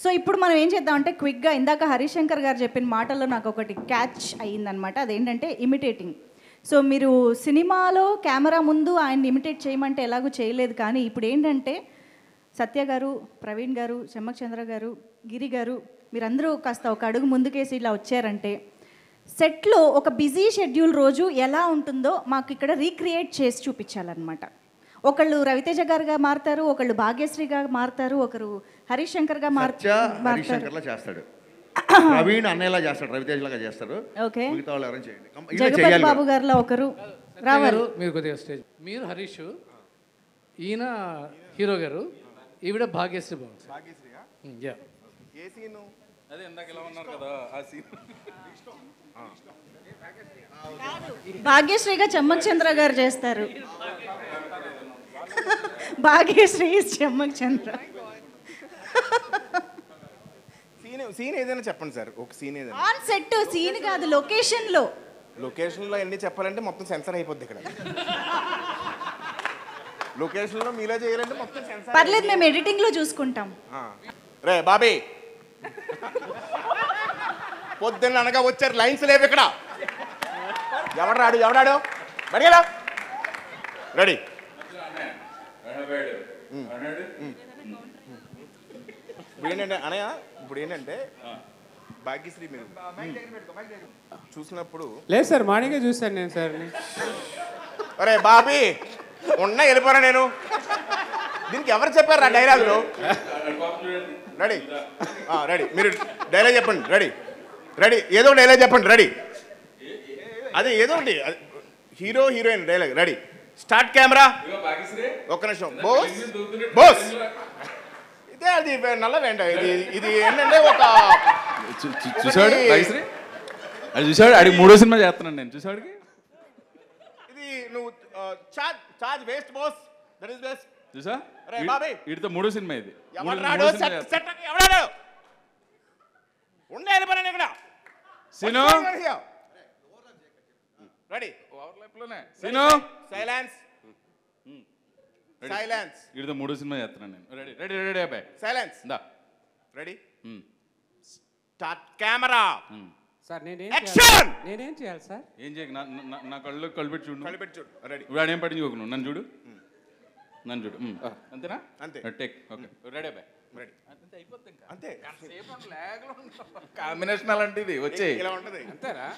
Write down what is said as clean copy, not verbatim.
So ఇప్పుడు మనం ఏం చేద్దామంటే క్విక్గా ఇందాక హరిశంకర్ గారు చెప్పిన మాటల్లో నాకు ఒకటి క్యాచ్ అయ్యిందనమాట. అదేంటంటే ఇమిటేటింగ్. సో మీరు సినిమాలో కెమెరా ముందు ఆయన్ని ఇమిటేట్ చేయమంటే ఎలాగూ చేయలేదు, కానీ ఇప్పుడు ఏంటంటే సత్య గారు, ప్రవీణ్ గారు, చెమ్మక్ చంద్ర గారు, గిరి గారు మీరందరూ కాస్త ఒక అడుగు ముందుకేసి ఇలా వచ్చారంటే సెట్లో ఒక బిజీ షెడ్యూల్ రోజు ఎలా ఉంటుందో మాకు ఇక్కడ రీక్రియేట్ చేసి చూపించాలన్నమాట. ఒకళ్ళు రవితేజ గారుగా మారుతారు, ఒకళ్ళు భాగ్యశ్రీగా మారుతారు, ఒకరు హరిశంకర్గా హరిశంకర్లా చేస్తాడు, ప్రవీణ్ అన్నయ్యలా చేస్తాడు, రవితేజలాగా చేస్తారు. ఓకే, మిగతా వాళ్ళు ఎవరైనా చేయండి. జగపతి బాబు గారిలో ఒకరు రావాలి. మీరు కొద్దిగా స్టేజ్, మీరు హరీష్, ఈయన హీరో గారు, ఈవిడ భాగ్యశ్రీ బాబు. అదే ఇందాక ఇలా ఉన్నారు కదా ఆ సీన్. భాగ్యశ్రీగా చెమ్మక్ చంద్ర గారు చేస్తారు. భాగ్యశ్రీ చెమ్మక్ చంద్ర. సీన్ ఏదైనా చెప్పండి సార్, ఒక సీన్ ఏదైనా. ఆన్ సెట్ సీన్ కాదు, లొకేషన్ లో. లొకేషన్ లో ఎన్ని చెప్పాలంటే మొత్తం సెన్సర్ అయిపోద్ది ఇక్కడ. లొకేషన్ లో మీలో చేయాలంటే మొత్తం సెన్సర్. పర్లేదు, మేము ఎడిటింగ్ లో చూసుకుంటాం. రే బాబీ, పొద్దున్న అనగా వచ్చారు, లైన్స్ లేవు ఇక్కడ. ఎవడాడు బడిగా రెడీ. ఇప్పుడు ఏంటంటే అనయ్య, ఇప్పుడు ఏంటంటే భాగ్యశ్రీ మీరు చూసినప్పుడు లేదు సార్, మార్నింగే చూశాను నేను సార్. అరే బాబీ ఉన్నా వెళ్ళిపోరా నేను. దీనికి ఎవరు చెప్పారు ఆ డైలాగులు? రెడీ రెడీ, మీరు డైలాగ్ చెప్పండి. రెడీ ఏదో డైలాగ్ చెప్పండి. రెడీ, అదే ఏదో ఒకటి, hero heroine dialogue. Ready, start camera. ఒక్క నిమిషం. బోస్ ఇదే, అది నల్ల వెంట. ఇది ఏంటంటే ఒక చూసాడు భాగ్యశ్రీ, అది చూసాడు, అడిగి 3వ సినిమా చేస్తున్నాను నేను. చూసాడుకి ఇది నువ్వు charge waste boss, that is best. చూసా, అరే బాబీ వీటితో 3వ సినిమా ఇది. ఎవడాడు ఎవడాడు ఉండే వెళ్ళిపోయాను ఇక్కడ. Scene ready, scene silence. వీటితో 3వ సినిమా చేస్తున్నాను నేను. రెడీ అబ్బాయి, సైలెన్స్. దా ready, start camera. Sir action. నేనేం చేయాలి సార్? ఏం చేయకు, నా కళ్ళు పెట్టి చూడు. చూడు. రెడీ, ఇప్పుడు ఆడేం పట్టించుకోకు, నువ్వు నన్ను చూడు. అంతేనా? అంతే. టేక్. ఓకే, రెడీ అబ్బాయి. రెడీ, అంతే అయిపోతుంది. ఇంకా అంతే. కాంబినేషన్ అలాంటిది వచ్చే ఇలా ఉంటుంది. అంతేనా?